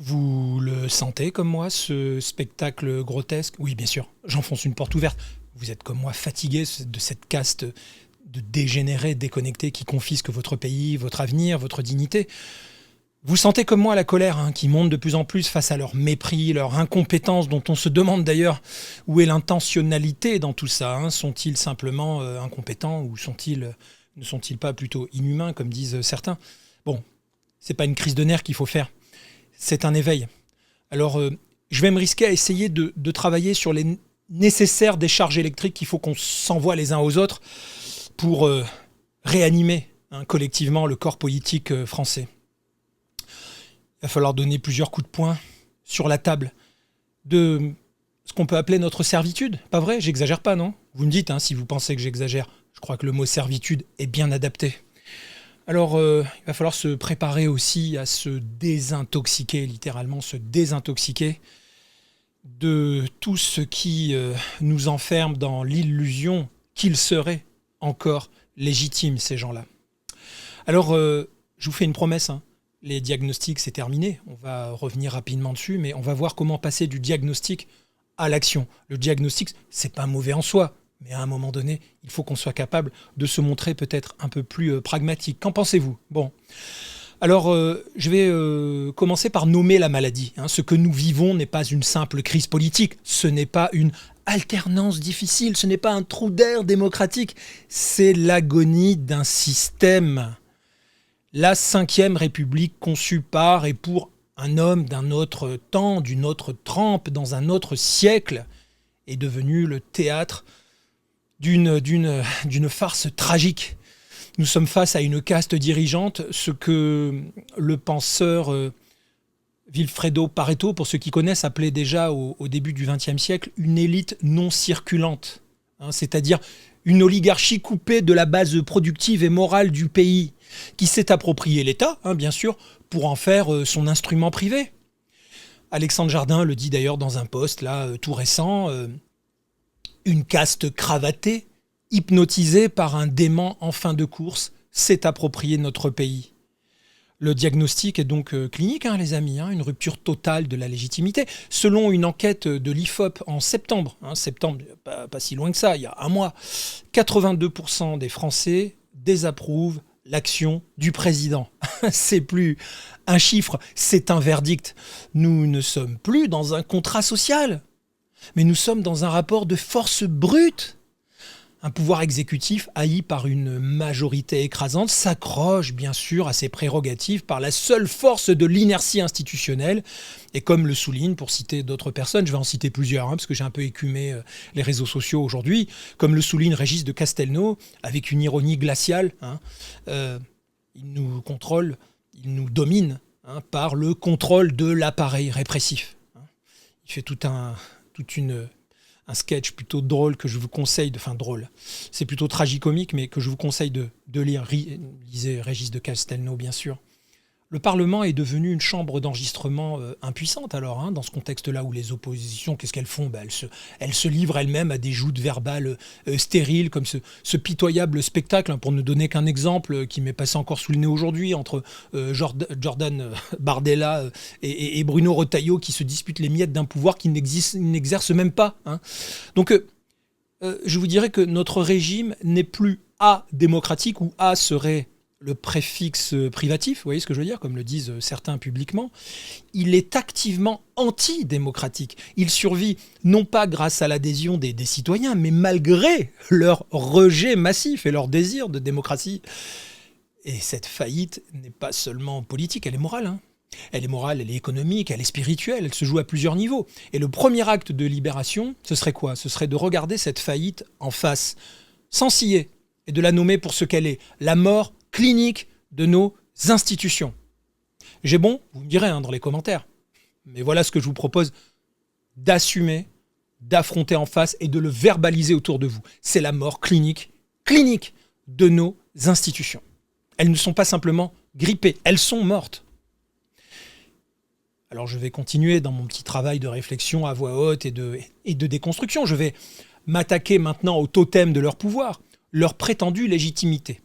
Vous le sentez comme moi, ce spectacle grotesque? Oui, bien sûr, j'enfonce une porte ouverte. Vous êtes comme moi fatigué de cette caste de dégénérés déconnectés qui confisquent votre pays, votre avenir, votre dignité. Vous sentez comme moi la colère qui monte de plus en plus face à leur mépris, leur incompétence, dont on se demande d'ailleurs où est l'intentionnalité dans tout ça. Sont-ils simplement incompétents ou ne sont-ils pas plutôt inhumains, comme disent certains? Bon, c'est pas une crise de nerfs qu'il faut faire, c'est un éveil. Alors, je vais me risquer à essayer de travailler sur les nécessaires décharges électriques qu'il faut qu'on s'envoie les uns aux autres pour réanimer collectivement le corps politique français. Il va falloir donner plusieurs coups de poing sur la table de ce qu'on peut appeler notre servitude. Pas vrai? J'exagère pas, non? Vous me dites si vous pensez que j'exagère. Je crois que le mot servitude est bien adapté. Alors, il va falloir se préparer aussi à se désintoxiquer, littéralement se désintoxiquer de tout ce qui nous enferme dans l'illusion qu'ils seraient encore légitimes, ces gens-là. Alors, je vous fais une promesse, les diagnostics, c'est terminé. On va revenir rapidement dessus, mais on va voir comment passer du diagnostic à l'action. Le diagnostic, c'est pas mauvais en soi, mais à un moment donné, il faut qu'on soit capable de se montrer peut-être un peu plus pragmatique. Qu'en pensez-vous? Bon. Alors, je vais commencer par nommer la maladie. Ce que nous vivons n'est pas une simple crise politique, ce n'est pas une alternance difficile, ce n'est pas un trou d'air démocratique, c'est l'agonie d'un système. La Ve République conçue par et pour un homme d'un autre temps, d'une autre trempe, dans un autre siècle, est devenue le théâtre d'une farce tragique. Nous sommes face à une caste dirigeante, ce que le penseur Vilfredo Pareto, pour ceux qui connaissent, appelait déjà au début du XXe siècle une élite non circulante, c'est-à-dire une oligarchie coupée de la base productive et morale du pays, qui s'est approprié l'État, bien sûr, pour en faire son instrument privé. Alexandre Jardin le dit d'ailleurs dans un post là tout récent, une caste cravatée, hypnotisée par un dément en fin de course, s'est approprié notre pays. Le diagnostic est donc clinique, les amis, une rupture totale de la légitimité. Selon une enquête de l'IFOP en septembre, pas si loin que ça, il y a un mois, 82% des Français désapprouvent l'action du président. C'est plus un chiffre, c'est un verdict. Nous ne sommes plus dans un contrat social, mais nous sommes dans un rapport de force brute. Un pouvoir exécutif haï par une majorité écrasante s'accroche bien sûr à ses prérogatives par la seule force de l'inertie institutionnelle. Et comme le souligne, pour citer d'autres personnes, je vais en citer plusieurs, parce que j'ai un peu écumé les réseaux sociaux aujourd'hui, comme le souligne Régis de Castelnau, avec une ironie glaciale, il nous contrôle, il nous domine par le contrôle de l'appareil répressif. Il fait tout un sketch plutôt drôle que je vous conseille drôle. C'est plutôt tragicomique, mais que je vous conseille de lire. Lisez Régis de Castelnau, bien sûr. Le Parlement est devenu une chambre d'enregistrement impuissante, alors, dans ce contexte-là où les oppositions, qu'est-ce qu'elles font? Elles se livrent elles-mêmes à des joutes verbales stériles, comme ce pitoyable spectacle, pour ne donner qu'un exemple qui m'est passé encore sous le nez aujourd'hui, entre Jordan Bardella et Bruno Retailleau, qui se disputent les miettes d'un pouvoir qui n'exerce même pas. Donc, je vous dirais que notre régime n'est plus démocratique, ou serait le préfixe privatif, vous voyez ce que je veux dire, comme le disent certains publiquement. Il est activement antidémocratique. Il survit non pas grâce à l'adhésion des citoyens, mais malgré leur rejet massif et leur désir de démocratie. Et cette faillite n'est pas seulement politique, elle est morale. Elle est morale, elle est économique, elle est spirituelle, elle se joue à plusieurs niveaux. Et le premier acte de libération, ce serait quoi? Ce serait de regarder cette faillite en face, sans scier, et de la nommer pour ce qu'elle est, la mort clinique de nos institutions. J'ai bon? Vous me direz dans les commentaires. Mais voilà ce que je vous propose d'assumer, d'affronter en face et de le verbaliser autour de vous. C'est la mort clinique de nos institutions. Elles ne sont pas simplement grippées, elles sont mortes. Alors je vais continuer dans mon petit travail de réflexion à voix haute et de déconstruction. Je vais m'attaquer maintenant au totem de leur pouvoir, leur prétendue légitimité.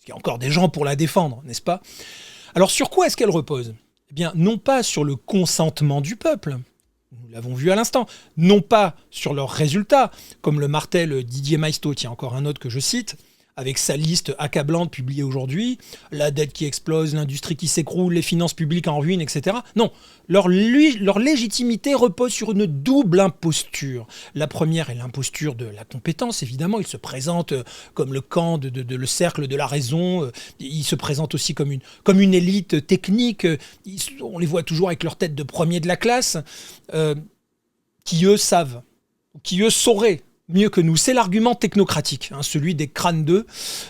Il y a encore des gens pour la défendre, n'est-ce pas? Alors sur quoi est-ce qu'elle repose? Eh bien, non pas sur le consentement du peuple, nous l'avons vu à l'instant, non pas sur leurs résultats, comme le martèle Didier Maistre, tiens, encore un autre que je cite, avec sa liste accablante publiée aujourd'hui, la dette qui explose, l'industrie qui s'écroule, les finances publiques en ruine, etc. Non, leur légitimité repose sur une double imposture. La première est l'imposture de la compétence, évidemment. Ils se présentent comme le camp le cercle de la raison. Ils se présentent aussi comme une élite technique. On les voit toujours avec leur tête de premier de la classe, qui eux savent, qui eux sauraient mieux que nous. C'est l'argument technocratique, celui des crânes d'œufs,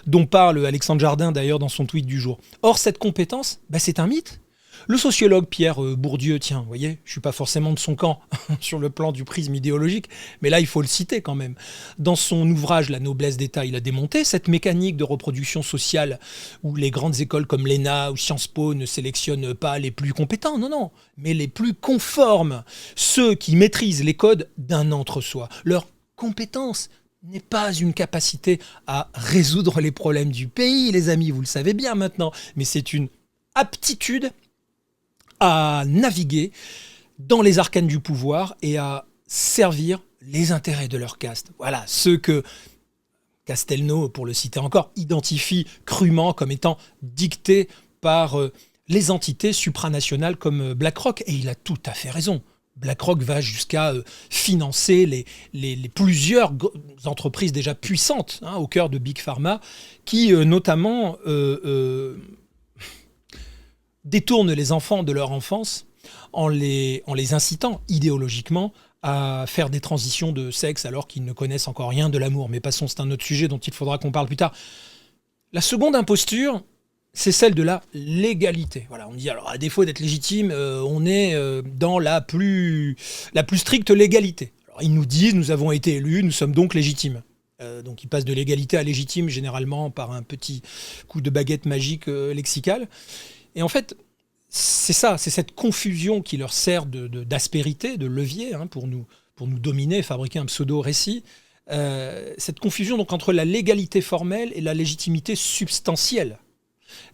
dont parle Alexandre Jardin d'ailleurs dans son tweet du jour. Or, cette compétence, c'est un mythe. Le sociologue Pierre Bourdieu, tiens, vous voyez, je ne suis pas forcément de son camp sur le plan du prisme idéologique, mais là, il faut le citer quand même. Dans son ouvrage La noblesse d'État, il a démonté cette mécanique de reproduction sociale où les grandes écoles comme l'ENA ou Sciences Po ne sélectionnent pas les plus compétents, non, mais les plus conformes, ceux qui maîtrisent les codes d'un entre-soi. Leur compétence n'est pas une capacité à résoudre les problèmes du pays, les amis, vous le savez bien maintenant, mais c'est une aptitude à naviguer dans les arcanes du pouvoir et à servir les intérêts de leur caste. Voilà, ceux que Castelnau, pour le citer encore, identifie crûment comme étant dictés par les entités supranationales comme BlackRock, et il a tout à fait raison. BlackRock va jusqu'à financer les plusieurs entreprises déjà puissantes au cœur de Big Pharma qui notamment détournent les enfants de leur enfance en les incitant idéologiquement à faire des transitions de sexe alors qu'ils ne connaissent encore rien de l'amour. Mais passons, c'est un autre sujet dont il faudra qu'on parle plus tard. La seconde imposture, c'est celle de la légalité. Voilà, on dit alors à défaut d'être légitime, on est dans la plus stricte légalité. Alors ils nous disent nous avons été élus, nous sommes donc légitimes. Donc ils passent de l'égalité à légitime généralement par un petit coup de baguette magique lexicale. Et en fait, c'est ça, c'est cette confusion qui leur sert d'aspérité, de levier pour nous dominer, fabriquer un pseudo-récit. Cette confusion donc entre la légalité formelle et la légitimité substantielle.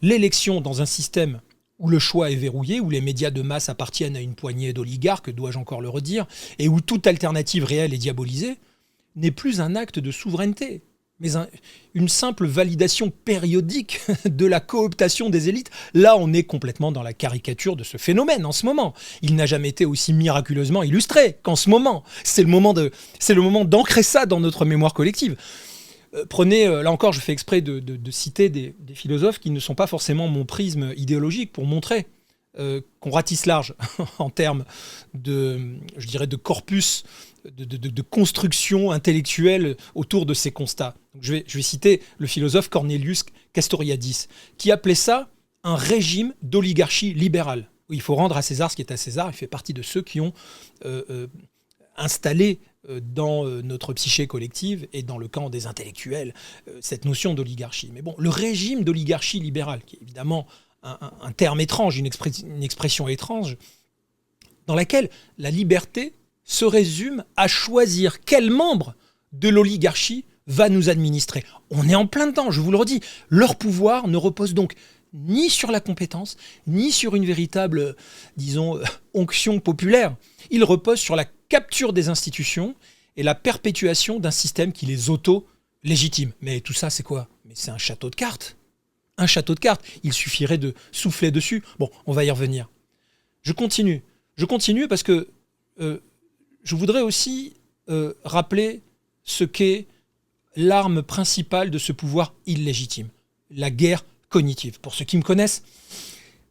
L'élection dans un système où le choix est verrouillé, où les médias de masse appartiennent à une poignée d'oligarques, dois-je encore le redire, et où toute alternative réelle est diabolisée, n'est plus un acte de souveraineté, mais une simple validation périodique de la cooptation des élites. Là, on est complètement dans la caricature de ce phénomène en ce moment. Il n'a jamais été aussi miraculeusement illustré qu'en ce moment. C'est le moment d'ancrer ça dans notre mémoire collective. Prenez, là encore, je fais exprès de citer des philosophes qui ne sont pas forcément mon prisme idéologique pour montrer qu'on ratisse large en termes de corpus, de construction intellectuelle autour de ces constats. Donc je vais citer le philosophe Cornelius Castoriadis, qui appelait ça un régime d'oligarchie libérale. Il faut rendre à César ce qui est à César. Il fait partie de ceux qui ont installé dans notre psyché collective et dans le camp des intellectuels cette notion d'oligarchie. Mais bon, le régime d'oligarchie libérale, qui est évidemment un terme étrange, une expression étrange, dans laquelle la liberté se résume à choisir quel membre de l'oligarchie va nous administrer. On est en plein dedans, je vous le redis. Leur pouvoir ne repose donc ni sur la compétence, ni sur une véritable, onction populaire. Il repose sur la capture des institutions et la perpétuation d'un système qui les auto-légitime. Mais tout ça, c'est quoi ? Mais c'est un château de cartes. Un château de cartes. Il suffirait de souffler dessus. Bon, on va y revenir. Je continue parce que je voudrais aussi rappeler ce qu'est l'arme principale de ce pouvoir illégitime, la guerre cognitive. Pour ceux qui me connaissent,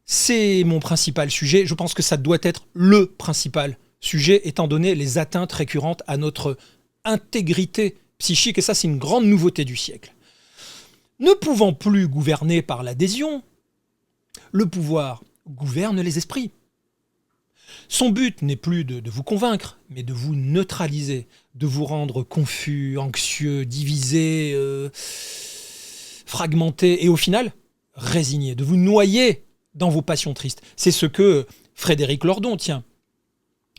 c'est mon principal sujet. Je pense que ça doit être le principal sujet, étant donné les atteintes récurrentes à notre intégrité psychique. Et ça, c'est une grande nouveauté du siècle. Ne pouvant plus gouverner par l'adhésion, le pouvoir gouverne les esprits. Son but n'est plus de vous convaincre, mais de vous neutraliser, de vous rendre confus, anxieux, divisé, fragmenté, et au final, résigné, de vous noyer dans vos passions tristes. C'est ce que Frédéric Lordon,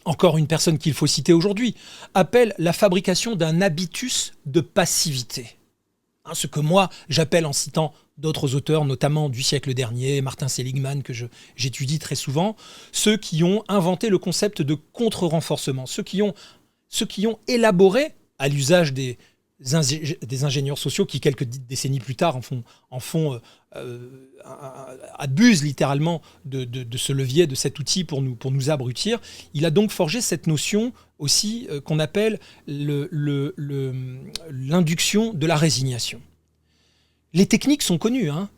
encore une personne qu'il faut citer aujourd'hui, appelle la fabrication d'un habitus de passivité. Ce que moi, j'appelle en citant d'autres auteurs, notamment du siècle dernier, Martin Seligman, que j'étudie très souvent, ceux qui ont inventé le concept de contre-renforcement, ceux qui ont élaboré, à l'usage des ingénieurs sociaux qui, quelques décennies plus tard, abusent littéralement de ce levier, de cet outil pour nous abrutir. Il a donc forgé cette notion aussi qu'on appelle l'induction de la résignation. Les techniques sont connues, hein.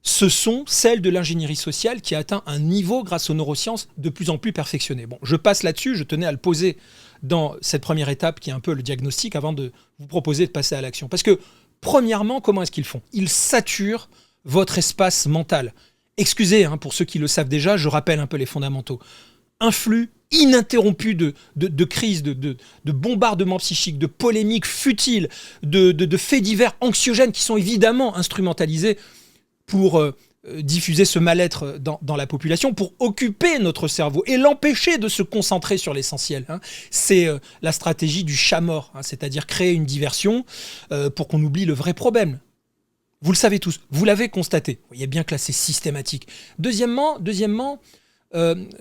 Ce sont celles de l'ingénierie sociale qui a atteint un niveau, grâce aux neurosciences, de plus en plus perfectionné. Bon, je passe là-dessus, je tenais à le poser dans cette première étape qui est un peu le diagnostic avant de vous proposer de passer à l'action. Parce que, premièrement, comment est-ce qu'ils font ? Ils saturent votre espace mental. Excusez, hein, pour ceux qui le savent déjà, je rappelle un peu les fondamentaux. Un flux ininterrompu de crises, de bombardements psychiques, de polémiques futiles, de faits divers anxiogènes qui sont évidemment instrumentalisés pour diffuser ce mal-être dans la population, pour occuper notre cerveau et l'empêcher de se concentrer sur l'essentiel. Hein. C'est la stratégie du chat mort, hein, c'est-à-dire créer une diversion pour qu'on oublie le vrai problème. Vous le savez tous, vous l'avez constaté. Vous voyez bien que là, c'est systématique. Deuxièmement,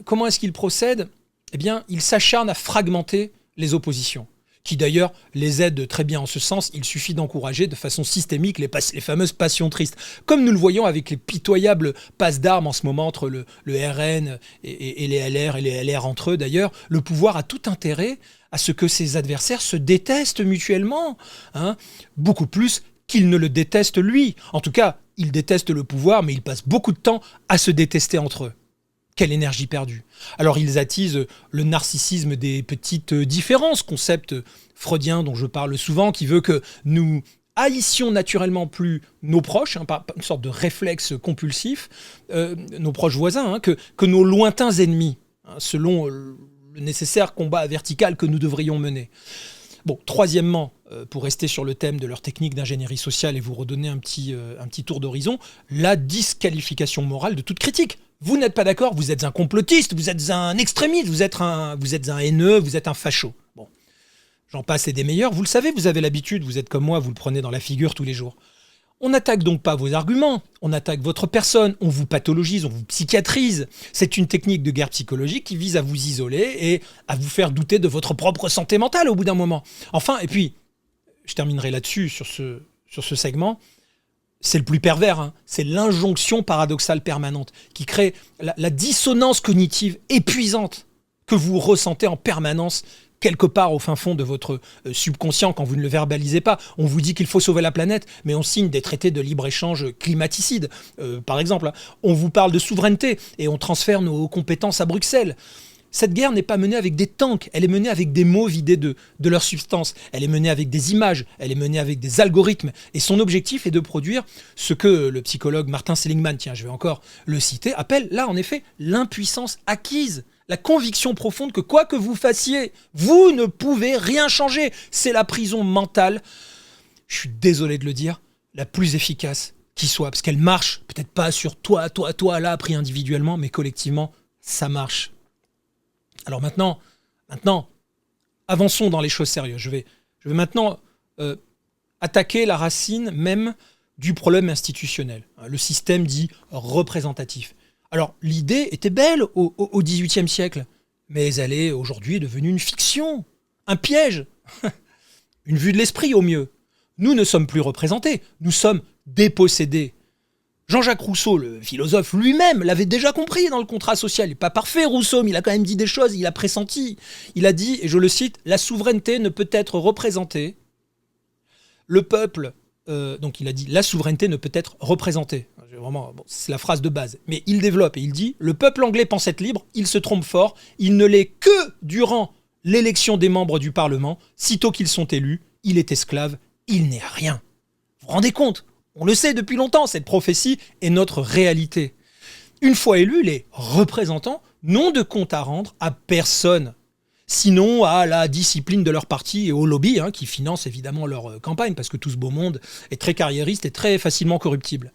comment est-ce qu'il procède ? Eh bien, il s'acharne à fragmenter les oppositions, qui d'ailleurs les aident très bien en ce sens. Il suffit d'encourager de façon systémique les fameuses passions tristes, comme nous le voyons avec les pitoyables passes d'armes en ce moment entre le RN et les LR, et les LR entre eux d'ailleurs. Le pouvoir a tout intérêt à ce que ses adversaires se détestent mutuellement, hein, beaucoup plus qu'il ne le déteste lui. En tout cas, il déteste le pouvoir, mais il passe beaucoup de temps à se détester entre eux. Quelle énergie perdue. Alors ils attisent le narcissisme des petites différences, concept freudien dont je parle souvent, qui veut que nous haïssions naturellement plus nos proches, hein, par une sorte de réflexe compulsif, nos proches voisins, hein, que nos lointains ennemis, hein, selon le nécessaire combat vertical que nous devrions mener. Bon, troisièmement, pour rester sur le thème de leur technique d'ingénierie sociale et vous redonner un petit tour d'horizon, la disqualification morale de toute critique. Vous n'êtes pas d'accord, vous êtes un complotiste, vous êtes un extrémiste, vous êtes un haineux, vous êtes un facho. Bon, j'en passe et des meilleurs. Vous le savez, vous avez l'habitude, vous êtes comme moi, vous le prenez dans la figure tous les jours. On n'attaque donc pas vos arguments, on attaque votre personne, on vous pathologise, on vous psychiatrise. C'est une technique de guerre psychologique qui vise à vous isoler et à vous faire douter de votre propre santé mentale au bout d'un moment. Enfin, et puis, je terminerai là-dessus, sur ce segment, c'est le plus pervers, hein. C'est l'injonction paradoxale permanente qui crée la dissonance cognitive épuisante que vous ressentez en permanence quelque part au fin fond de votre subconscient quand vous ne le verbalisez pas. On vous dit qu'il faut sauver la planète, mais on signe des traités de libre-échange climaticides, par exemple. Hein. On vous parle de souveraineté et on transfère nos compétences à Bruxelles. Cette guerre n'est pas menée avec des tanks, elle est menée avec des mots vidés de leur substance, elle est menée avec des images, elle est menée avec des algorithmes, et son objectif est de produire ce que le psychologue Martin Seligman, tiens, je vais encore le citer, appelle là en effet l'impuissance acquise, la conviction profonde que quoi que vous fassiez, vous ne pouvez rien changer. C'est la prison mentale, je suis désolé de le dire, la plus efficace qui soit, parce qu'elle marche, peut-être pas sur toi, là, pris individuellement, mais collectivement, ça marche. Alors maintenant, avançons dans les choses sérieuses. Je vais maintenant attaquer la racine même du problème institutionnel, le système dit représentatif. Alors l'idée était belle au XVIIIe siècle, mais elle est aujourd'hui devenue une fiction, un piège, une vue de l'esprit au mieux. Nous ne sommes plus représentés, nous sommes dépossédés. Jean-Jacques Rousseau, le philosophe lui-même, l'avait déjà compris dans le contrat social. Il n'est pas parfait, Rousseau, mais il a quand même dit des choses, il a pressenti. Il a dit, et je le cite, « La souveraineté ne peut être représentée. Le peuple... » donc il a dit « La souveraineté ne peut être représentée. » Vraiment, bon, c'est la phrase de base. Mais il développe et il dit « Le peuple anglais pense être libre, il se trompe fort, il ne l'est que durant l'élection des membres du Parlement. Sitôt qu'ils sont élus, il est esclave, il n'est rien. » Vous vous rendez compte ? On le sait depuis longtemps, cette prophétie est notre réalité. Une fois élus, les représentants n'ont de compte à rendre à personne, sinon à la discipline de leur parti et au lobby, qui finance évidemment leur campagne, parce que tout ce beau monde est très carriériste et très facilement corruptible.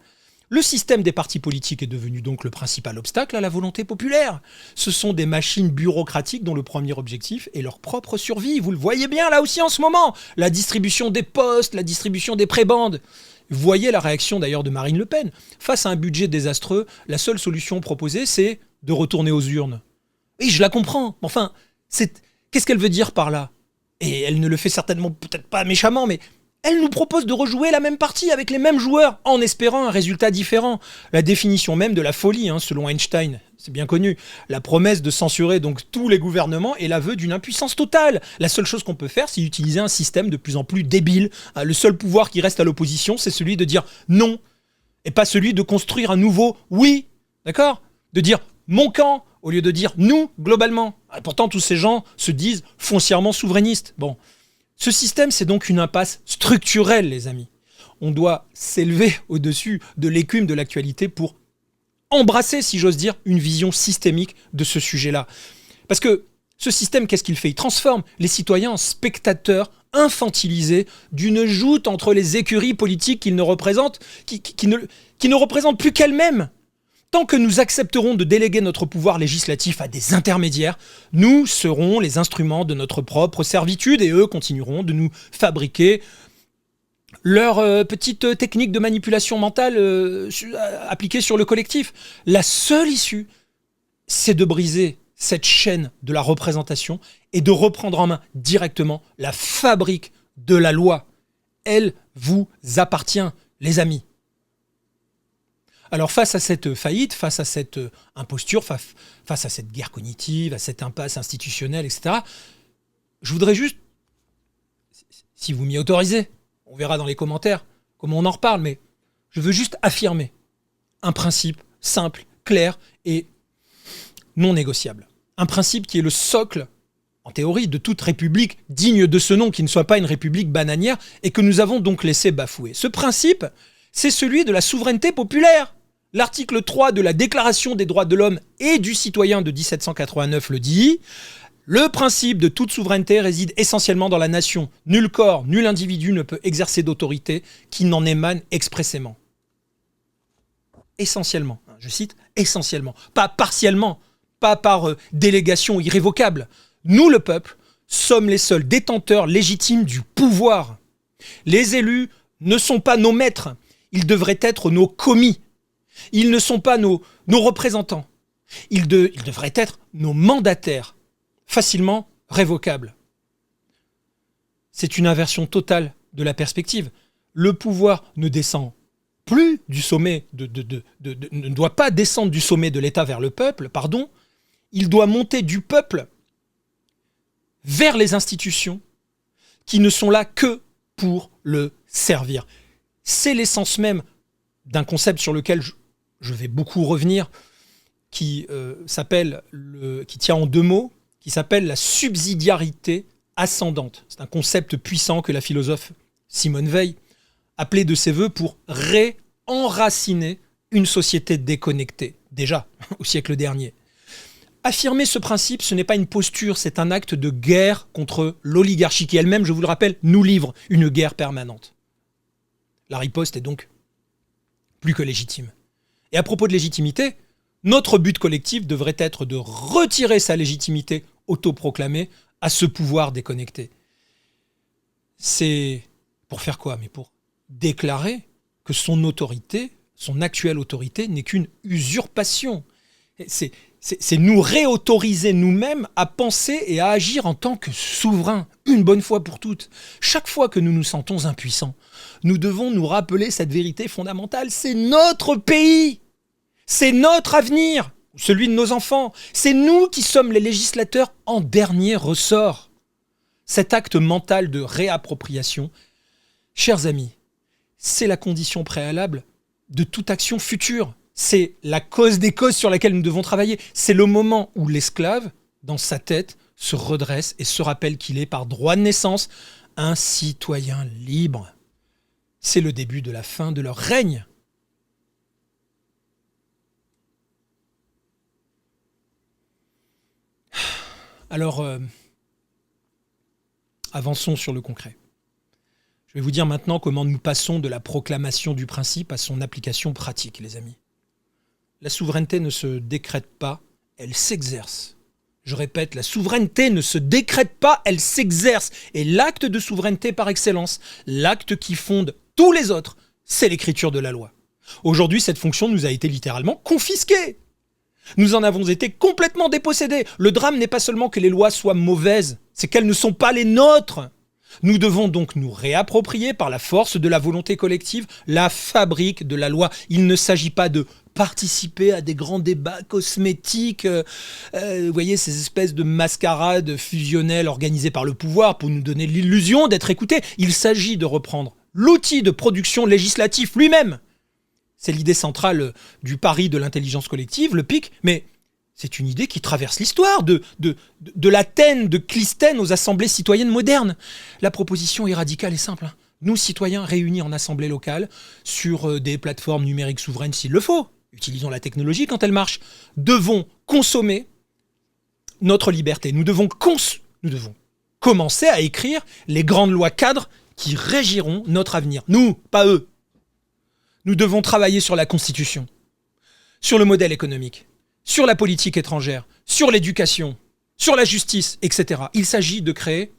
Le système des partis politiques est devenu donc le principal obstacle à la volonté populaire. Ce sont des machines bureaucratiques dont le premier objectif est leur propre survie. Vous le voyez bien là aussi en ce moment, la distribution des postes, la distribution des prébendes. Voyez la réaction d'ailleurs de Marine Le Pen. Face à un budget désastreux, la seule solution proposée, c'est de retourner aux urnes. Oui, je la comprends. Enfin, qu'est-ce qu'elle veut dire par là? Et elle ne le fait certainement peut-être pas méchamment, mais elle nous propose de rejouer la même partie avec les mêmes joueurs en espérant un résultat différent. La définition même de la folie, selon Einstein, c'est bien connu. La promesse de censurer donc tous les gouvernements est l'aveu d'une impuissance totale. La seule chose qu'on peut faire, c'est utiliser un système de plus en plus débile. Le seul pouvoir qui reste à l'opposition, c'est celui de dire non, et pas celui de construire un nouveau oui. D'accord? De dire mon camp au lieu de dire nous, globalement. Et pourtant, tous ces gens se disent foncièrement souverainistes. Bon. Ce système, c'est donc une impasse structurelle, les amis. On doit s'élever au-dessus de l'écume de l'actualité pour embrasser, si j'ose dire, une vision systémique de ce sujet-là. Parce que ce système, qu'est-ce qu'il fait? Il transforme les citoyens en spectateurs infantilisés d'une joute entre les écuries politiques qu'ils ne représentent, qui ne représentent plus qu'elles-mêmes. Tant que nous accepterons de déléguer notre pouvoir législatif à des intermédiaires, nous serons les instruments de notre propre servitude et eux continueront de nous fabriquer leurs petites techniques de manipulation mentale appliquées sur le collectif. La seule issue, c'est de briser cette chaîne de la représentation et de reprendre en main directement la fabrique de la loi. Elle vous appartient, les amis. Alors face à cette faillite, face à cette imposture, face à cette guerre cognitive, à cette impasse institutionnelle, etc., je voudrais juste, si vous m'y autorisez, on verra dans les commentaires comment on en reparle, mais je veux juste affirmer un principe simple, clair et non négociable. Un principe qui est le socle, en théorie, de toute république digne de ce nom, qui ne soit pas une république bananière, et que nous avons donc laissé bafouer. Ce principe, c'est celui de la souveraineté populaire. L'article 3 de la Déclaration des droits de l'homme et du citoyen de 1789 le dit. Le principe de toute souveraineté réside essentiellement dans la nation. Nul corps, nul individu ne peut exercer d'autorité qui n'en émane expressément. Essentiellement, je cite, essentiellement, pas partiellement, pas par délégation irrévocable. Nous, le peuple, sommes les seuls détenteurs légitimes du pouvoir. Les élus ne sont pas nos maîtres, ils devraient être nos commis. Ils ne sont pas nos représentants. Ils devraient être nos mandataires, facilement révocables. C'est une inversion totale de la perspective. Le pouvoir ne descend plus du sommet, ne doit pas descendre du sommet de l'État vers le peuple, pardon. Il doit monter du peuple vers les institutions qui ne sont là que pour le servir. C'est l'essence même d'un concept sur lequel je vais beaucoup revenir, qui tient en deux mots, qui s'appelle la subsidiarité ascendante. C'est un concept puissant que la philosophe Simone Veil appelait de ses voeux pour réenraciner une société déconnectée, déjà au siècle dernier. Affirmer ce principe, ce n'est pas une posture, c'est un acte de guerre contre l'oligarchie qui elle-même, je vous le rappelle, nous livre une guerre permanente. La riposte est donc plus que légitime. Et à propos de légitimité, notre but collectif devrait être de retirer sa légitimité autoproclamée à ce pouvoir déconnecté. C'est pour faire quoi? Mais pour déclarer que son autorité, son actuelle autorité, n'est qu'une usurpation. C'est nous réautoriser nous-mêmes à penser et à agir en tant que souverains, une bonne fois pour toutes. Chaque fois que nous nous sentons impuissants, nous devons nous rappeler cette vérité fondamentale. C'est notre pays, c'est notre avenir, celui de nos enfants. C'est nous qui sommes les législateurs en dernier ressort. Cet acte mental de réappropriation, chers amis, c'est la condition préalable de toute action future. C'est la cause des causes sur laquelle nous devons travailler. C'est le moment où l'esclave, dans sa tête, se redresse et se rappelle qu'il est, par droit de naissance, un citoyen libre. C'est le début de la fin de leur règne. Alors, avançons sur le concret. Je vais vous dire maintenant comment nous passons de la proclamation du principe à son application pratique, les amis. La souveraineté ne se décrète pas, elle s'exerce. Je répète, la souveraineté ne se décrète pas, elle s'exerce. Et l'acte de souveraineté par excellence, l'acte qui fonde tous les autres, c'est l'écriture de la loi. Aujourd'hui, cette fonction nous a été littéralement confisquée. Nous en avons été complètement dépossédés. Le drame n'est pas seulement que les lois soient mauvaises, c'est qu'elles ne sont pas les nôtres. Nous devons donc nous réapproprier par la force de la volonté collective la fabrique de la loi. Il ne s'agit pas de participer à des grands débats cosmétiques, vous voyez, ces espèces de mascarades fusionnelles organisées par le pouvoir pour nous donner l'illusion d'être écoutés. Il s'agit de reprendre l'outil de production législatif lui-même. C'est l'idée centrale du pari de l'intelligence collective, le PIC, mais c'est une idée qui traverse l'histoire, de l'Athènes de Clisthène aux assemblées citoyennes modernes. La proposition est radicale et simple. Nous, citoyens réunis en assemblée locale, sur des plateformes numériques souveraines s'il le faut, utilisons la technologie quand elle marche, devons consommer notre liberté. Nous devons commencer à écrire les grandes lois cadres qui régiront notre avenir. Nous, pas eux. Nous devons travailler sur la Constitution, sur le modèle économique, sur la politique étrangère, sur l'éducation, sur la justice, etc. Il s'agit de créer,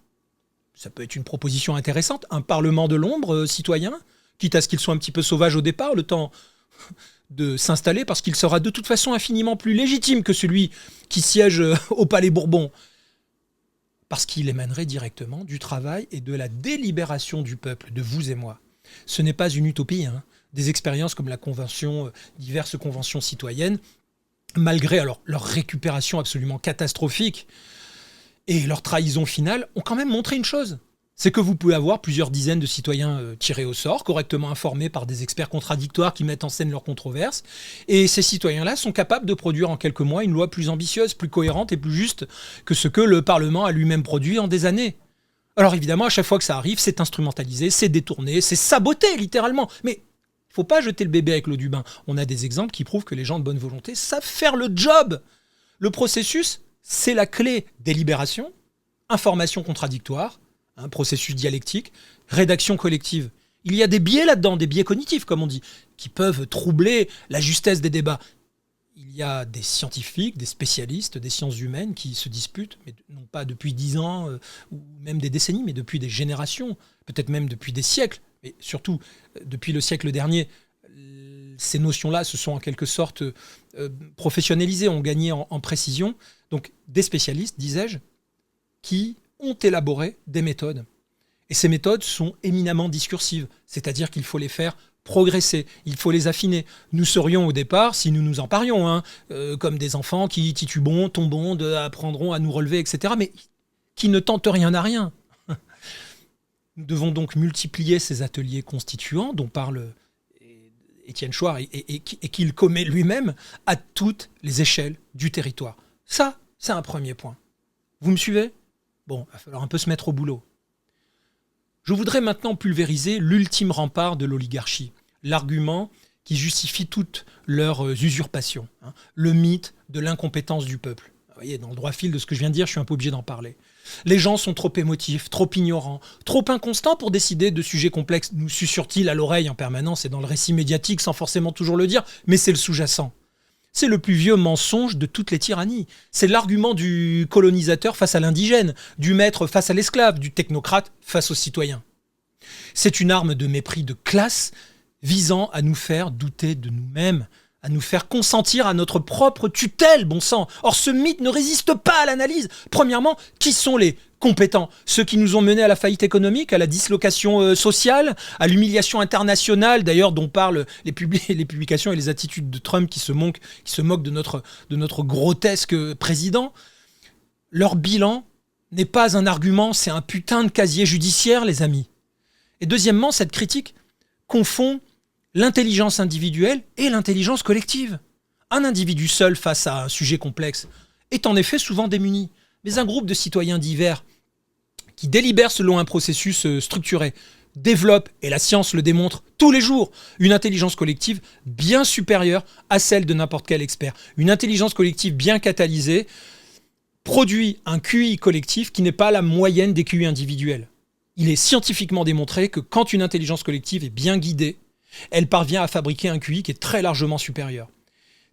ça peut être une proposition intéressante, un parlement de l'ombre citoyen, quitte à ce qu'il soit un petit peu sauvage au départ, le temps de s'installer, parce qu'il sera de toute façon infiniment plus légitime que celui qui siège au Palais Bourbon, parce qu'il émanerait directement du travail et de la délibération du peuple, de vous et moi. Ce n'est pas une utopie, hein. Des expériences comme la convention, diverses conventions citoyennes, malgré alors leur récupération absolument catastrophique et leur trahison finale, ont quand même montré une chose. C'est que vous pouvez avoir plusieurs dizaines de citoyens tirés au sort, correctement informés par des experts contradictoires qui mettent en scène leurs controverses. Et ces citoyens-là sont capables de produire en quelques mois une loi plus ambitieuse, plus cohérente et plus juste que ce que le Parlement a lui-même produit en des années. Alors évidemment, à chaque fois que ça arrive, c'est instrumentalisé, c'est détourné, c'est saboté littéralement. Mais il ne faut pas jeter le bébé avec l'eau du bain. On a des exemples qui prouvent que les gens de bonne volonté savent faire le job. Le processus, c'est la clé. Délibération, information contradictoire, un processus dialectique, rédaction collective. Il y a des biais là-dedans, des biais cognitifs, comme on dit, qui peuvent troubler la justesse des débats. Il y a des scientifiques, des spécialistes des sciences humaines qui se disputent, mais non pas depuis 10 ans ou même des décennies, mais depuis des générations, peut-être même depuis des siècles. Et surtout, depuis le siècle dernier, ces notions-là se sont en quelque sorte professionnalisées, ont gagné en précision. Donc des spécialistes, disais-je, qui ont élaboré des méthodes. Et ces méthodes sont éminemment discursives, c'est-à-dire qu'il faut les faire progresser, il faut les affiner. Nous serions au départ, si nous nous emparions, comme des enfants qui titubons, tombons, apprendront à nous relever, etc., mais qui ne tentent rien à rien. Nous devons donc multiplier ces ateliers constituants dont parle Étienne Chouard et qu'il commet lui-même à toutes les échelles du territoire. Ça, c'est un premier point. Vous me suivez ? Bon, il va falloir un peu se mettre au boulot. Je voudrais maintenant pulvériser l'ultime rempart de l'oligarchie, l'argument qui justifie toutes leurs usurpations, le mythe de l'incompétence du peuple. Vous voyez, dans le droit fil de ce que je viens de dire, je suis un peu obligé d'en parler. Les gens sont trop émotifs, trop ignorants, trop inconstants pour décider de sujets complexes, nous susurrent-ils à l'oreille en permanence et dans le récit médiatique sans forcément toujours le dire, mais c'est le sous-jacent. C'est le plus vieux mensonge de toutes les tyrannies. C'est l'argument du colonisateur face à l'indigène, du maître face à l'esclave, du technocrate face aux citoyens. C'est une arme de mépris de classe visant à nous faire douter de nous-mêmes, à nous faire consentir à notre propre tutelle, bon sang. Or, ce mythe ne résiste pas à l'analyse. Premièrement, qui sont les compétents? Ceux qui nous ont menés à la faillite économique, à la dislocation sociale, à l'humiliation internationale, d'ailleurs dont parlent les publications et les attitudes de Trump qui se moquent de notre grotesque président. Leur bilan n'est pas un argument, c'est un putain de casier judiciaire, les amis. Et deuxièmement, cette critique confond l'intelligence individuelle et l'intelligence collective. Un individu seul face à un sujet complexe est en effet souvent démuni. Mais un groupe de citoyens divers qui délibèrent selon un processus structuré développe, et la science le démontre tous les jours, une intelligence collective bien supérieure à celle de n'importe quel expert. Une intelligence collective bien catalysée produit un QI collectif qui n'est pas la moyenne des QI individuels. Il est scientifiquement démontré que quand une intelligence collective est bien guidée, elle parvient à fabriquer un QI qui est très largement supérieur.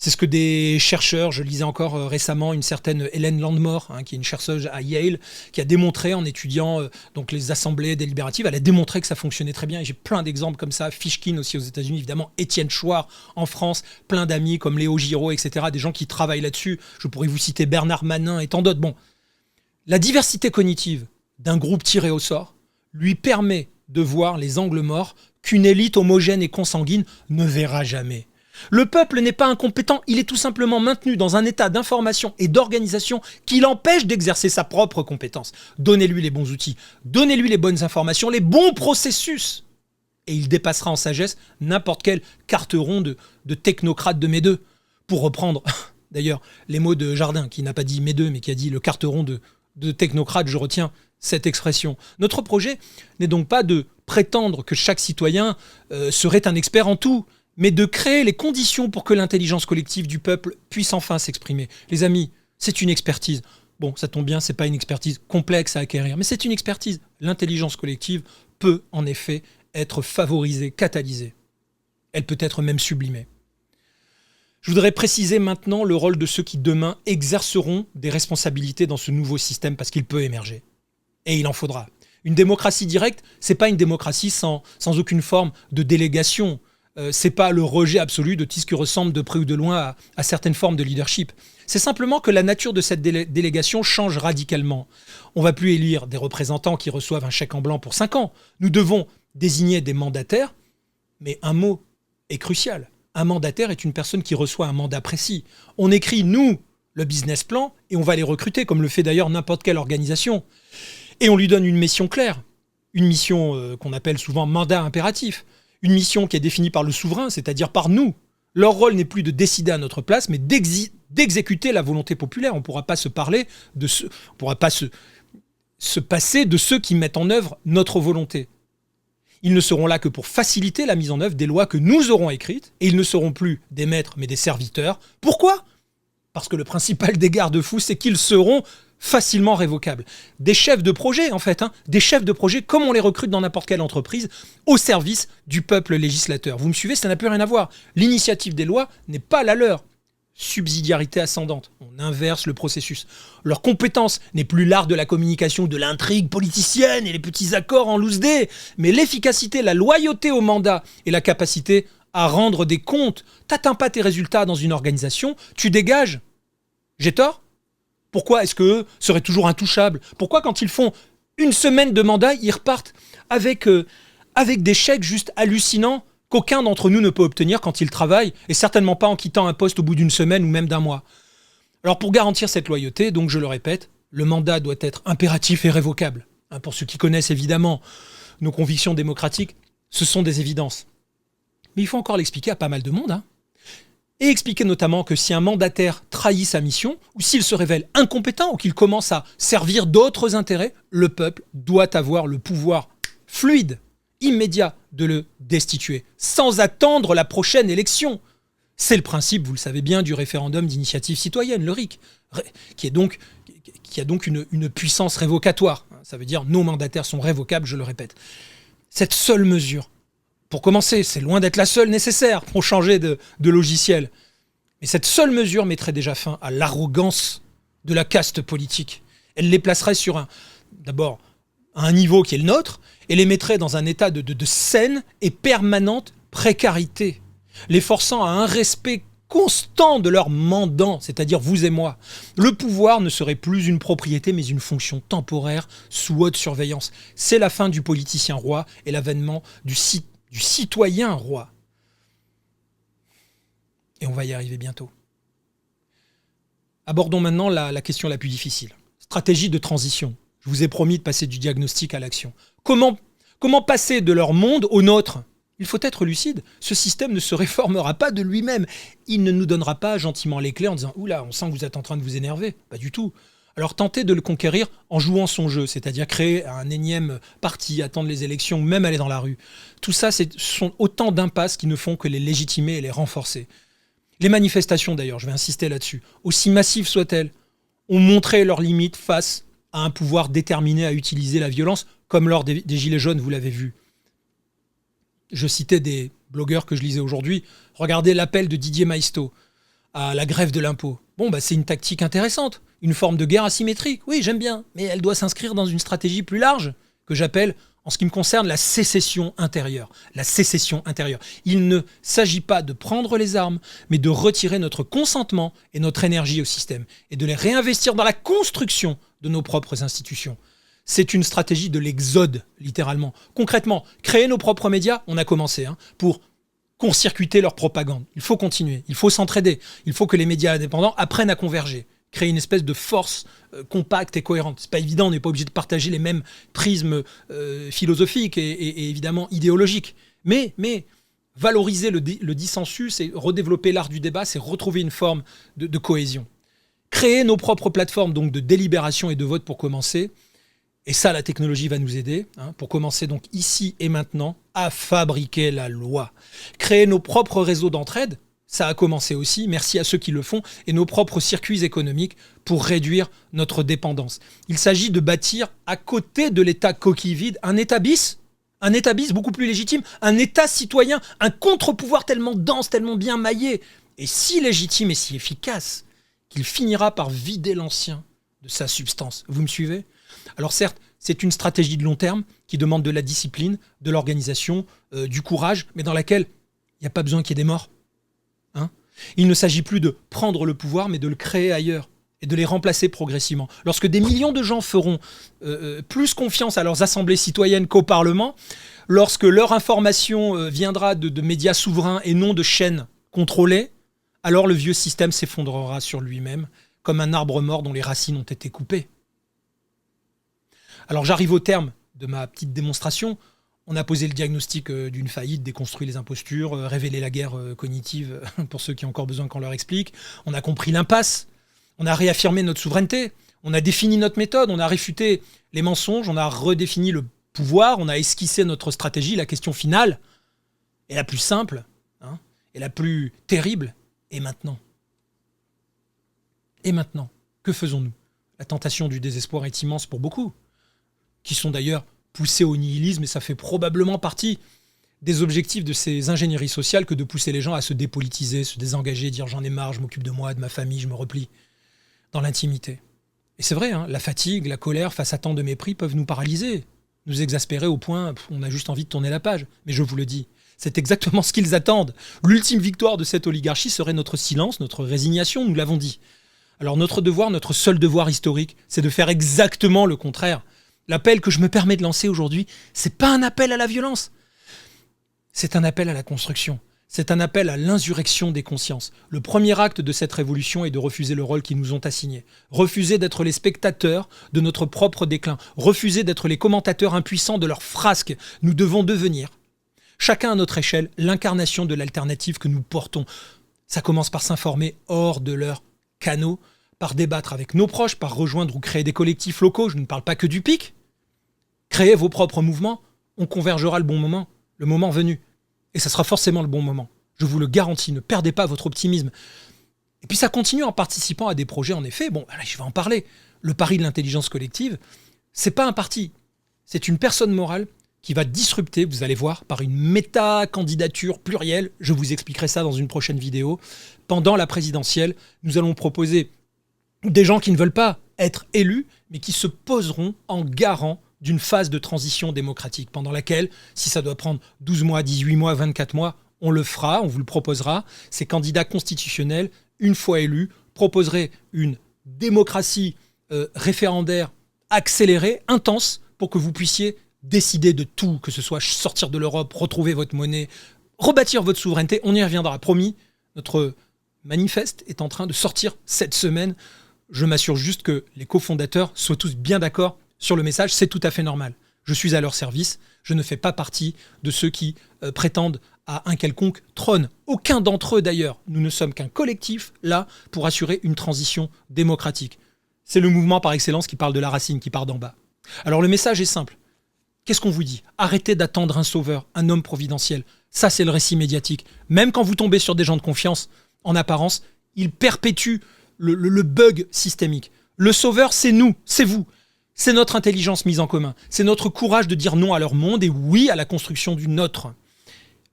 C'est ce que des chercheurs, je lisais encore récemment une certaine Hélène Landemore, qui est une chercheuse à Yale, qui a démontré en étudiant donc les assemblées délibératives, elle a démontré que ça fonctionnait très bien. Et j'ai plein d'exemples comme ça, Fishkin aussi aux États-Unis, évidemment, Étienne Chouard en France, plein d'amis comme Léo Giraud, etc., des gens qui travaillent là-dessus. Je pourrais vous citer Bernard Manin et tant d'autres. Bon, la diversité cognitive d'un groupe tiré au sort lui permet de voir les angles morts qu'une élite homogène et consanguine ne verra jamais. Le peuple n'est pas incompétent, il est tout simplement maintenu dans un état d'information et d'organisation qui l'empêche d'exercer sa propre compétence. Donnez-lui les bons outils, donnez-lui les bonnes informations, les bons processus. Et il dépassera en sagesse n'importe quel carteron de technocrate de Médeux. Pour reprendre d'ailleurs les mots de Jardin, qui n'a pas dit Médeux, mais qui a dit le carteron de technocrate, je retiens cette expression. Notre projet n'est donc pas de prétendre que chaque citoyen serait un expert en tout, mais de créer les conditions pour que l'intelligence collective du peuple puisse enfin s'exprimer. Les amis, c'est une expertise. Bon, ça tombe bien, c'est pas une expertise complexe à acquérir, mais c'est une expertise. L'intelligence collective peut en effet être favorisée, catalysée. Elle peut être même sublimée. Je voudrais préciser maintenant le rôle de ceux qui demain exerceront des responsabilités dans ce nouveau système parce qu'il peut émerger. Et il en faudra. Une démocratie directe, c'est pas une démocratie sans aucune forme de délégation. C'est pas le rejet absolu de tout ce qui ressemble de près ou de loin à certaines formes de leadership. C'est simplement que la nature de cette délégation change radicalement. On va plus élire des représentants qui reçoivent un chèque en blanc pour 5 ans. Nous devons désigner des mandataires, mais un mot est crucial. Un mandataire est une personne qui reçoit un mandat précis. On écrit, nous, le business plan, et on va les recruter, comme le fait d'ailleurs n'importe quelle organisation. Et on lui donne une mission claire, une mission qu'on appelle souvent mandat impératif. Une mission qui est définie par le souverain, c'est-à-dire par nous. Leur rôle n'est plus de décider à notre place, mais d'exécuter la volonté populaire. On ne pourra pas se parler de on ne pourra pas se passer de ceux qui mettent en œuvre notre volonté. Ils ne seront là que pour faciliter la mise en œuvre des lois que nous aurons écrites, et ils ne seront plus des maîtres, mais des serviteurs. Pourquoi ? Parce que le principal des garde-fous, c'est qu'ils seront facilement révocables. Des chefs de projet, en fait, des chefs de projet comme on les recrute dans n'importe quelle entreprise, au service du peuple législateur. Vous me suivez, ça n'a plus rien à voir. L'initiative des lois n'est pas la leur. Subsidiarité ascendante. On inverse le processus. Leur compétence n'est plus l'art de la communication, de l'intrigue politicienne et les petits accords en loose dé, mais l'efficacité, la loyauté au mandat et la capacité à rendre des comptes. T'atteins pas tes résultats dans une organisation, tu dégages. J'ai tort ? Pourquoi est-ce qu'eux seraient toujours intouchables ? Pourquoi quand ils font une semaine de mandat, ils repartent avec des chèques juste hallucinants qu'aucun d'entre nous ne peut obtenir quand ils travaillent, et certainement pas en quittant un poste au bout d'une semaine ou même d'un mois. Alors pour garantir cette loyauté, donc je le répète, le mandat doit être impératif et révocable. Pour ceux qui connaissent évidemment nos convictions démocratiques, ce sont des évidences. Mais il faut encore l'expliquer à pas mal de monde, Et expliquer notamment que si un mandataire trahit sa mission, ou s'il se révèle incompétent, ou qu'il commence à servir d'autres intérêts, le peuple doit avoir le pouvoir fluide, immédiat, de le destituer, sans attendre la prochaine élection. C'est le principe, vous le savez bien, du référendum d'initiative citoyenne, le RIC, qui a donc une puissance révocatoire. Ça veut dire nos mandataires sont révocables, je le répète. Cette seule mesure, pour commencer, c'est loin d'être la seule nécessaire pour changer de logiciel. Mais cette seule mesure mettrait déjà fin à l'arrogance de la caste politique. Elle les placerait d'abord, à un niveau qui est le nôtre, et les mettrait dans un état de saine et permanente précarité, les forçant à un respect constant de leurs mandants, c'est-à-dire vous et moi. Le pouvoir ne serait plus une propriété, mais une fonction temporaire sous haute surveillance. C'est la fin du politicien roi et l'avènement du citoyen roi. Et on va y arriver bientôt. Abordons maintenant la question la plus difficile. Stratégie de transition. Je vous ai promis de passer du diagnostic à l'action. Comment passer de leur monde au nôtre ? Il faut être lucide. Ce système ne se réformera pas de lui-même. Il ne nous donnera pas gentiment les clés en disant « Oula, on sent que vous êtes en train de vous énerver ». Pas du tout. Alors tentez de le conquérir en jouant son jeu, c'est-à-dire créer un énième parti, attendre les élections, même aller dans la rue. Tout ça, ce sont autant d'impasses qui ne font que les légitimer et les renforcer. Les manifestations d'ailleurs, je vais insister là-dessus, aussi massives soient-elles, ont montré leurs limites face à un pouvoir déterminé à utiliser la violence, comme lors des Gilets jaunes, vous l'avez vu. Je citais des blogueurs que je lisais aujourd'hui. Regardez l'appel de Didier Maistre à la grève de l'impôt. Bon, c'est une tactique intéressante, une forme de guerre asymétrique. Oui, j'aime bien, mais elle doit s'inscrire dans une stratégie plus large que j'appelle, en ce qui me concerne, la sécession intérieure. La sécession intérieure. Il ne s'agit pas de prendre les armes, mais de retirer notre consentement et notre énergie au système et de les réinvestir dans la construction de nos propres institutions. C'est une stratégie de l'exode, littéralement. Concrètement, créer nos propres médias, on a commencé, pour court-circuiter leur propagande. Il faut continuer, il faut s'entraider, il faut que les médias indépendants apprennent à converger, créer une espèce de force compacte et cohérente. C'est pas évident, on n'est pas obligé de partager les mêmes prismes philosophiques et évidemment idéologiques. Mais valoriser le dissensus et redévelopper l'art du débat, c'est retrouver une forme de cohésion. Créer nos propres plateformes donc de délibération et de vote pour commencer. Et ça, la technologie va nous aider, pour commencer donc ici et maintenant à fabriquer la loi. Créer nos propres réseaux d'entraide, ça a commencé aussi, merci à ceux qui le font, et nos propres circuits économiques pour réduire notre dépendance. Il s'agit de bâtir à côté de l'État coquille vide un État bis beaucoup plus légitime, un État citoyen, un contre-pouvoir tellement dense, tellement bien maillé, et si légitime et si efficace qu'il finira par vider l'ancien de sa substance. Vous me suivez ? Alors certes, c'est une stratégie de long terme qui demande de la discipline, de l'organisation, du courage, mais dans laquelle il n'y a pas besoin qu'il y ait des morts. Il ne s'agit plus de prendre le pouvoir, mais de le créer ailleurs et de les remplacer progressivement. Lorsque des millions de gens feront plus confiance à leurs assemblées citoyennes qu'au Parlement, lorsque leur information viendra de médias souverains et non de chaînes contrôlées, alors le vieux système s'effondrera sur lui-même, comme un arbre mort dont les racines ont été coupées. Alors j'arrive au terme de ma petite démonstration. On a posé le diagnostic d'une faillite, déconstruit les impostures, révélé la guerre cognitive pour ceux qui ont encore besoin qu'on leur explique. On a compris l'impasse, on a réaffirmé notre souveraineté, on a défini notre méthode, on a réfuté les mensonges, on a redéfini le pouvoir, on a esquissé notre stratégie. La question finale, et la plus simple, et la plus terrible, et maintenant ? Et maintenant, que faisons-nous ? La tentation du désespoir est immense pour beaucoup, qui sont d'ailleurs poussés au nihilisme, et ça fait probablement partie des objectifs de ces ingénieries sociales que de pousser les gens à se dépolitiser, se désengager, dire j'en ai marre, je m'occupe de moi, de ma famille, je me replie dans l'intimité. Et c'est vrai, la fatigue, la colère face à tant de mépris peuvent nous paralyser, nous exaspérer au point on a juste envie de tourner la page. Mais je vous le dis, c'est exactement ce qu'ils attendent. L'ultime victoire de cette oligarchie serait notre silence, notre résignation, nous l'avons dit. Alors notre devoir, notre seul devoir historique, c'est de faire exactement le contraire. L'appel que je me permets de lancer aujourd'hui, c'est pas un appel à la violence. C'est un appel à la construction. C'est un appel à l'insurrection des consciences. Le premier acte de cette révolution est de refuser le rôle qu'ils nous ont assigné. Refuser d'être les spectateurs de notre propre déclin. Refuser d'être les commentateurs impuissants de leurs frasques. Nous devons devenir, chacun à notre échelle, l'incarnation de l'alternative que nous portons. Ça commence par s'informer hors de leurs canaux, par débattre avec nos proches, par rejoindre ou créer des collectifs locaux. Je ne parle pas que du PIC. Créez vos propres mouvements, on convergera le moment venu. Et ça sera forcément le bon moment. Je vous le garantis, ne perdez pas votre optimisme. Et puis ça continue en participant à des projets, en effet. Bon, là, je vais en parler. Le pari de l'intelligence collective, c'est pas un parti. C'est une personne morale qui va disrupter, vous allez voir, par une méta-candidature plurielle. Je vous expliquerai ça dans une prochaine vidéo. Pendant la présidentielle, nous allons proposer des gens qui ne veulent pas être élus, mais qui se poseront en garant d'une phase de transition démocratique, pendant laquelle, si ça doit prendre 12 mois, 18 mois, 24 mois, on le fera, on vous le proposera. Ces candidats constitutionnels, une fois élus, proposeraient une démocratie référendaire accélérée, intense, pour que vous puissiez décider de tout, que ce soit sortir de l'Europe, retrouver votre monnaie, rebâtir votre souveraineté. On y reviendra, promis. Notre manifeste est en train de sortir cette semaine. Je m'assure juste que les cofondateurs soient tous bien d'accord sur le message, c'est tout à fait normal. Je suis à leur service, je ne fais pas partie de ceux qui prétendent à un quelconque trône. Aucun d'entre eux d'ailleurs. Nous ne sommes qu'un collectif là pour assurer une transition démocratique. C'est le mouvement par excellence qui parle de la racine, qui part d'en bas. Alors le message est simple. Qu'est-ce qu'on vous dit ? Arrêtez d'attendre un sauveur, un homme providentiel. Ça, c'est le récit médiatique. Même quand vous tombez sur des gens de confiance, en apparence, ils perpétuent le bug systémique. Le sauveur, c'est nous, c'est vous. C'est notre intelligence mise en commun. C'est notre courage de dire non à leur monde et oui à la construction du nôtre.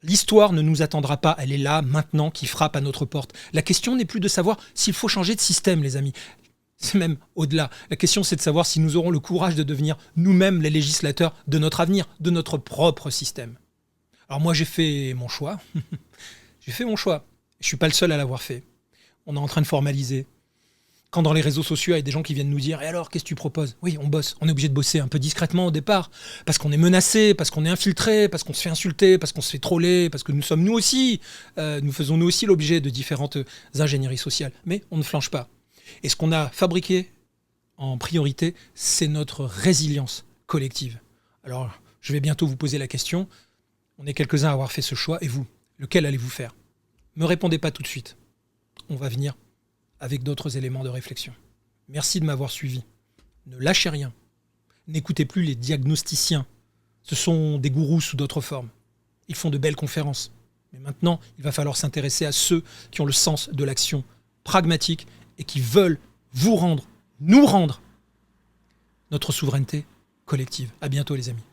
L'histoire ne nous attendra pas, elle est là, maintenant, qui frappe à notre porte. La question n'est plus de savoir s'il faut changer de système, les amis. C'est même au-delà. La question, c'est de savoir si nous aurons le courage de devenir nous-mêmes les législateurs de notre avenir, de notre propre système. Alors moi, j'ai fait mon choix. J'ai fait mon choix. Je ne suis pas le seul à l'avoir fait. On est en train de formaliser. Quand dans les réseaux sociaux, il y a des gens qui viennent nous dire « Et alors, qu'est-ce que tu proposes ?» Oui, on bosse. On est obligé de bosser un peu discrètement au départ, parce qu'on est menacé, parce qu'on est infiltré, parce qu'on se fait insulter, parce qu'on se fait troller, parce que nous sommes nous aussi, nous faisons nous aussi l'objet de différentes ingénieries sociales. Mais on ne flanche pas. Et ce qu'on a fabriqué en priorité, c'est notre résilience collective. Alors, je vais bientôt vous poser la question. On est quelques-uns à avoir fait ce choix, et vous, lequel allez-vous faire ? Ne me répondez pas tout de suite. On va venir avec d'autres éléments de réflexion. Merci de m'avoir suivi. Ne lâchez rien. N'écoutez plus les diagnosticiens. Ce sont des gourous sous d'autres formes. Ils font de belles conférences. Mais maintenant, il va falloir s'intéresser à ceux qui ont le sens de l'action pragmatique et qui veulent vous rendre, nous rendre, notre souveraineté collective. À bientôt les amis.